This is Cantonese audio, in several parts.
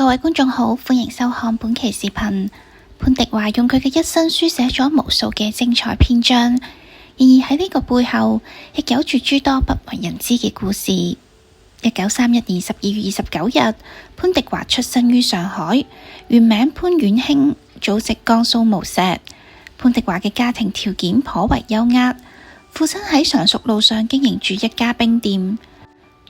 各位觀眾好，歡迎收看本期視頻。潘迪華用佢嘅一生書寫咗無數嘅精彩篇章，然而喺呢個背後，亦有住諸多不為人知嘅故事。1931年12月29日，潘迪華出生於上海，原名潘遠興，祖籍江蘇無錫。潘迪華嘅家庭條件頗為優壓，父親喺常熟路上經營住一家冰店，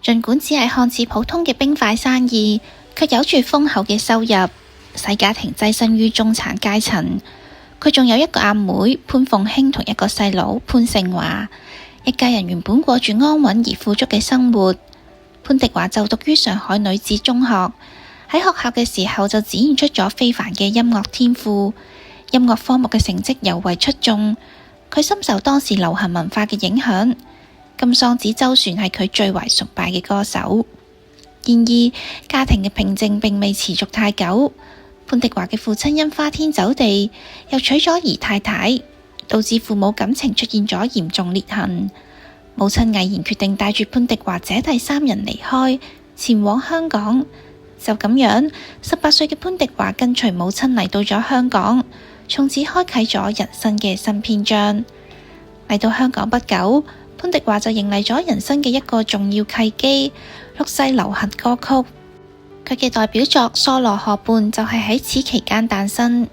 儘管只係看似普通嘅冰塊生意，卻有住豐厚嘅收入，使家庭躋身於中產階層。佢仲有一個阿妹潘鳳馨同一個細佬潘盛華，一家人原本過住安穩而富足嘅生活。潘迪華就讀於上海女子中學，喺學校嘅時候就展現出咗非凡嘅音樂天賦，音樂科目嘅成績尤為出眾。佢深受當時流行文化嘅影響，金嗓子周璇係佢最為崇拜嘅歌手。然而，家庭嘅平靜並未持續太久。潘迪華嘅父親因花天酒地，又娶咗姨太太，導致父母感情出現咗嚴重裂痕。母親毅然決定帶住潘迪華姐弟三人離開，前往香港。就咁樣，18歲嘅潘迪華跟隨母親嚟到咗香港，從此開啟咗人生嘅新篇章。嚟到香港不久，潘迪華就迎嚟咗人生嘅一個重要契機，錄製流行歌曲。佢嘅代表作《梭羅河畔》就係喺此期間誕生，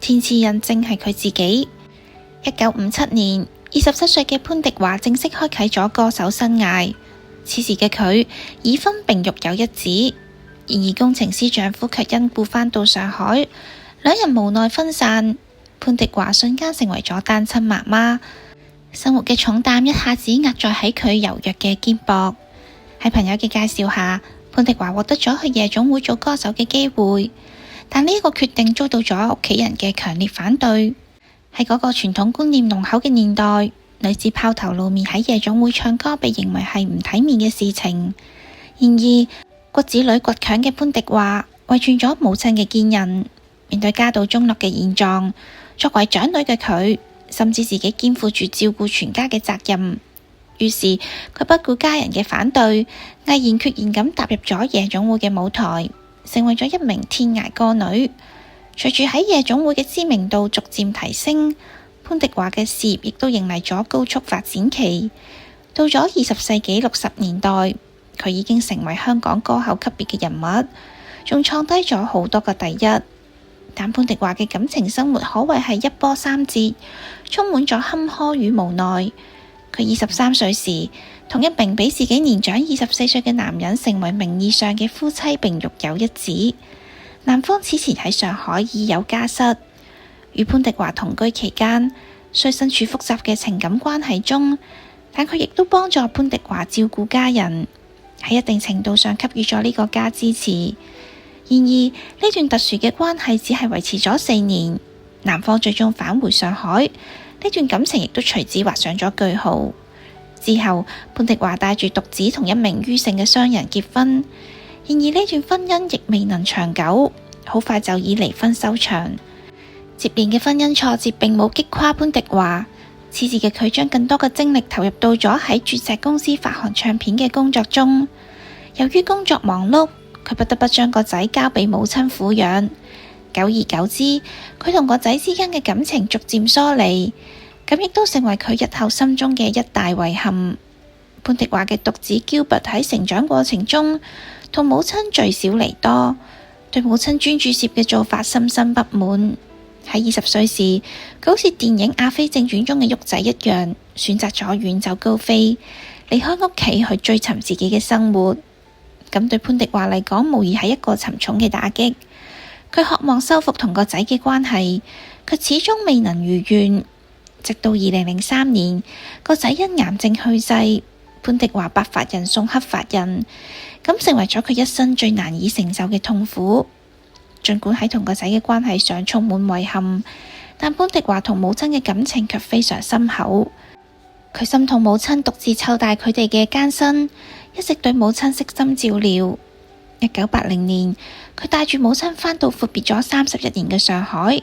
填詞人正係佢自己。1957年，27歲嘅潘迪華正式開啟咗歌手生涯。此時嘅佢已婚並育有一子，然而工程師丈夫卻因故返到上海，兩人無奈分散。潘迪華瞬間成為咗單親媽媽，生活嘅重擔一下子壓在喺佢柔弱嘅肩膊。喺朋友嘅介紹下，潘迪華獲得咗去夜總會做歌手嘅機會，但呢一個決定遭到咗屋企人嘅強烈反對。喺嗰個傳統觀念濃厚嘅年代，女子拋頭露面喺夜總會唱歌被認為係唔體面嘅事情。然而骨子裏倔強嘅潘迪華遺傳咗母親嘅堅韌，面對家道中落嘅現狀，作為長女嘅佢甚至自己肩負住照顧全家嘅責任。於是佢不顧家人嘅反對，毅然決然咁踏入咗夜總會嘅舞台，成為咗一名天涯歌女。隨住喺夜總會嘅知名度逐漸提升，潘迪華嘅事業亦都迎嚟咗高速發展期。到咗20世紀60年代，佢已經成為香港歌后級別嘅人物，仲創低咗好多個第一。但潘迪華嘅感情生活可謂係一波三折，充滿咗坎坷與無奈。佢23歲時，同一名比自己年長24歲嘅男人成為名義上嘅夫妻，並育有一子。男方此前喺上海已有家室，與潘迪華同居期間，雖身處複雜嘅情感關係中，但佢亦都幫助潘迪華照顧家人，喺一定程度上給予咗呢個家支持。然而呢段特殊嘅關係只係維持咗4年，男方最終返回上海，呢段感情亦都隨之畫上咗句號。之後，潘迪華帶住獨子同一名余姓嘅商人結婚，然而呢段婚姻亦未能長久，好快就以離婚收場。接連嘅婚姻挫折並冇擊垮潘迪華，此時嘅佢將更多嘅精力投入到咗喺鑽石公司發行唱片嘅工作中。由於工作忙碌，佢不得不將個仔交俾母親撫養。久而久之，佢同個仔之間嘅感情逐漸疏離，咁亦都成為佢日後心中嘅一大遺憾。潘迪華嘅獨子 Gilbert 喺成長過程中，同母親聚少離多，對母親專注事業嘅做法深深不滿。喺20歲時，佢好似電影《阿飛正傳》中嘅旭仔一樣，選擇咗遠走高飛，離開屋企去追尋自己嘅生活。咁對潘迪華嚟講，無疑係一個沉重嘅打擊。佢渴望修復同個仔嘅關係，卻始終未能如願。直到2003年，個仔因癌症去世，潘迪華白髮人送黑髮人，咁成為咗佢一生最難以承受嘅痛苦。儘管喺同個仔嘅關係上充滿遺憾，但潘迪華同母親嘅感情卻非常深厚。佢心痛母親獨自湊大佢哋嘅艱辛，一直對母親悉心照料。1980年，佢帶住母親返到闊別咗31年嘅上海，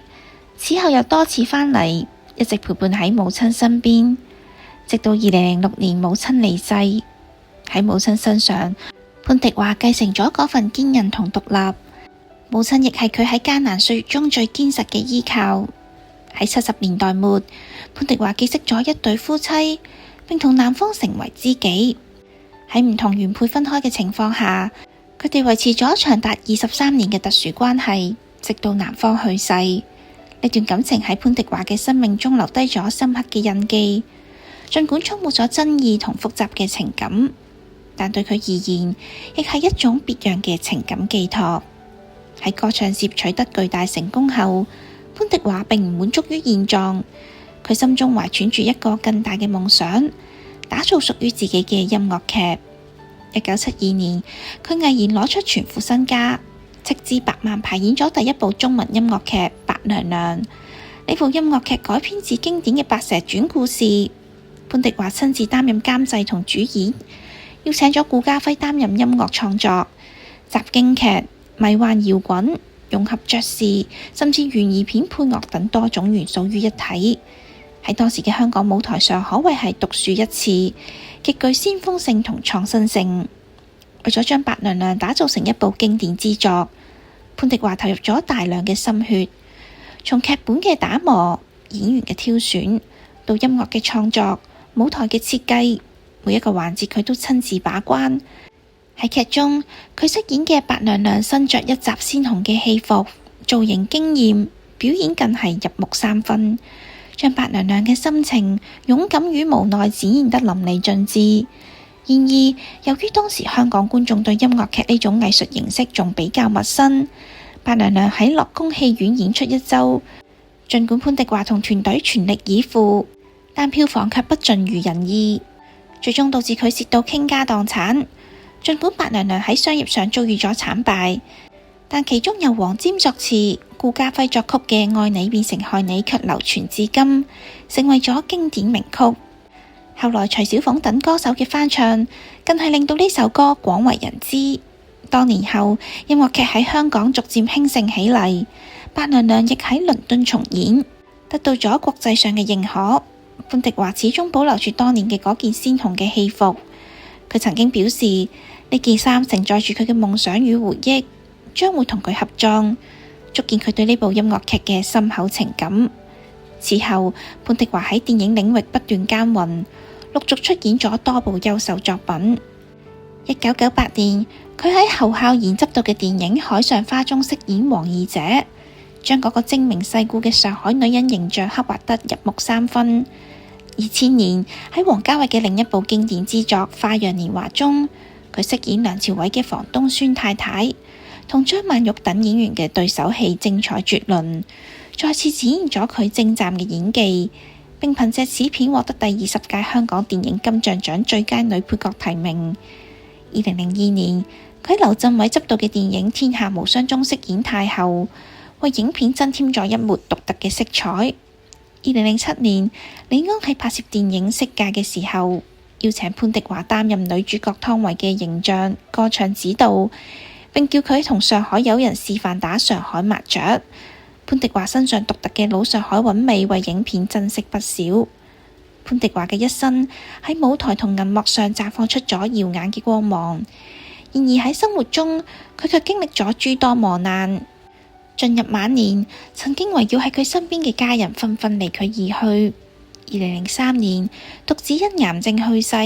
此後又多次返嚟，一直陪伴喺母親身邊，直到2006年母親離世。喺母親身上，潘迪華繼承咗嗰份堅韌同獨立。母親亦係佢喺艱難歲月中最堅實嘅依靠。喺70年代末，潘迪華結識咗一對夫妻，並同男方成為知己。喺唔同原配分開嘅情況下，佢哋維持咗長達23年嘅特殊關係，直到男方去世。呢段感情喺潘迪華嘅生命中留低咗深刻嘅印記。盡管充滿咗爭議同複雜嘅情感，但對佢而言，亦係一種別樣嘅情感寄託。喺歌唱事業取得巨大成功後，潘迪華並唔滿足於現狀，佢心中懷揣住一個更大嘅夢想，打造屬於自己嘅音樂劇。1972年，佢毅然攞出全副身家，斥資百萬排演咗第一部中文音樂劇《白娘娘》。呢部音樂劇改編自經典嘅《白蛇傳》故事，潘迪華親自擔任監製同主演，邀請咗顧嘉輝擔任音樂創作，集京劇、迷幻搖滾、融合爵士，甚至懸疑片配樂等多種元素於一體。喺當時嘅香港舞台上，可謂係獨樹一幟，極具先鋒性同創新性。為咗將《白娘娘》打造成一部經典之作，潘迪華投入咗大量嘅心血，從劇本嘅打磨、演員嘅挑選，到音樂嘅創作、舞台嘅設計，每一個環節佢都親自把關。喺劇中，佢飾演嘅白娘娘身着一襲鮮紅嘅戲服，造型驚艷，表演更係入木三分，將白娘娘嘅心情、勇敢與無奈展現得淋漓盡致。然而，由於當時香港觀眾對音樂劇呢種藝術形式仲比較陌生，白娘娘喺樂宮戲院演出1週，儘管潘迪華同團隊全力以赴，但票房卻不盡如人意，最終導致佢蝕到傾家蕩產。儘管白娘娘喺商業上遭遇咗慘敗，但其中由黃霑作詞、顧嘉輝作曲嘅《愛你變成害你》卻流傳至今，成為咗經典名曲。後來徐小鳳等歌手嘅翻唱，更係令到呢首歌廣為人知。多年後，音樂劇喺香港逐漸興盛起嚟，白娘娘亦喺倫敦重演，得到咗國際上嘅認可。潘迪華始終保留住當年嘅嗰件鮮紅嘅戲服，佢曾經表示呢件衫承載住佢嘅夢想與回憶，將會同佢合葬，足見佢對呢部音樂劇嘅深厚情感。此後，潘迪華喺電影領域不斷耕耘，陸續出演咗多部優秀作品。1998年，佢喺侯孝賢執導嘅電影《海上花》中飾演黃二姐，將嗰個精明世故嘅上海女人形象刻畫得入木三分。2000年，喺王家衛嘅另一部經典之作《花樣年華》中，佢飾演梁朝偉嘅房東孫太太，同張曼玉等演員嘅對手戲精彩絕倫，再次展現咗佢精湛嘅演技，並憑借此片獲得第20屆香港電影金像獎最佳女配角提名。2002年，佢喺劉鎮偉執導嘅電影《天下無雙》中飾演太后，為影片增添咗一抹獨特嘅色彩。2007年，李安喺拍攝電影《色戒》嘅時候，邀請潘迪華擔任女主角湯唯嘅形象歌唱指導，並叫佢同上海友人示範打上海麻雀。潘迪華身上獨特嘅老上海韻味為影片增色不少。潘迪華嘅一生喺舞台同銀幕上綻放出咗耀眼嘅光芒，然而喺生活中佢卻經歷咗諸多磨難。進入晚年，曾經圍繞喺佢身邊嘅家人紛紛離佢而去。2003年，獨子因癌症去世，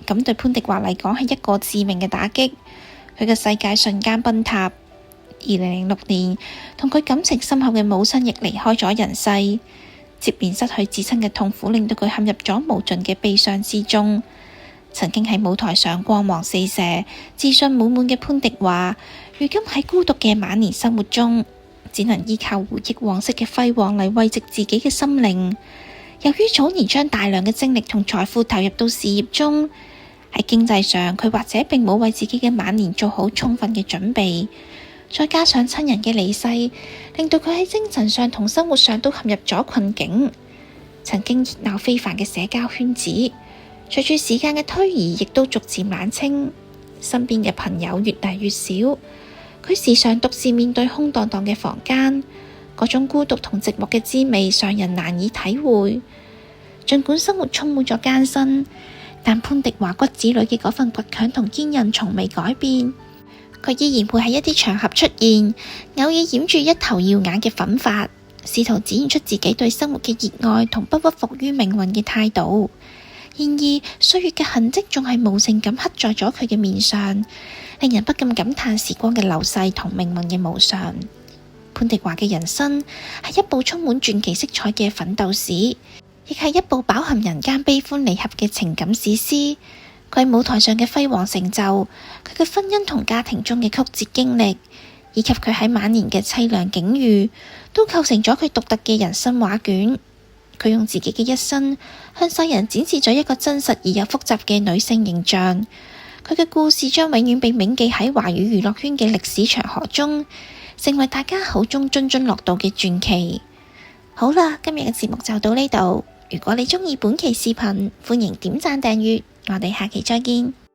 咁對潘迪華嚟講係一個致命嘅打擊，佢嘅世界瞬間崩塌。2006年，同佢感情深厚嘅母親亦離開咗人世，接連失去至親嘅痛苦令到佢陷入咗無盡嘅悲傷之中。曾經喺舞台上光芒四射、自信滿滿嘅潘迪華，如今喺孤獨嘅晚年生活中，只能依靠回憶往昔嘅輝煌嚟慰藉自己嘅心靈。由於早年將大量嘅精力同財富投入到事業中，喺經濟上佢或者並冇為自己嘅晚年做好充分嘅準備，再加上親人嘅離世，令到佢喺精神上同生活上都陷入咗困境。曾經熱鬧非凡嘅社交圈子，隨住時間嘅推移，亦都逐漸冷清，身邊嘅朋友越嚟越少。佢時常獨自面對空蕩蕩嘅房間，嗰種孤獨同寂寞嘅滋味，常人難以體會。盡管生活充滿咗艱辛，但潘迪華骨子裏嘅嗰份倔強同堅韌從未改變。佢依然會喺一啲場合出現，偶爾染住一頭耀眼嘅粉髮，試圖展現出自己對生活嘅熱愛同不屈服於命運嘅態度。然而，歲月嘅痕跡仲係無情咁刻在咗佢嘅面上，令人不禁感嘆時光嘅流逝同命運嘅無常。潘迪華嘅人生係一部充滿傳奇色彩嘅奮鬥史，亦係一部飽含人間悲歡離合嘅情感史詩。佢喺舞台上嘅輝煌成就，佢嘅婚姻同家庭中嘅曲折經歷，以及佢喺晚年嘅淒涼境遇，都構成咗佢獨特嘅人生畫卷。佢用自己嘅一生向世人展示咗一個真實而又複雜嘅女性形象。佢嘅故事將永遠被銘記喺華語娛樂圈嘅歷史長河中，成為大家口中津津樂道嘅傳奇。好啦，今日嘅節目就到呢度。如果你鍾意本期視頻，歡迎點讚訂閱，我哋下期再見。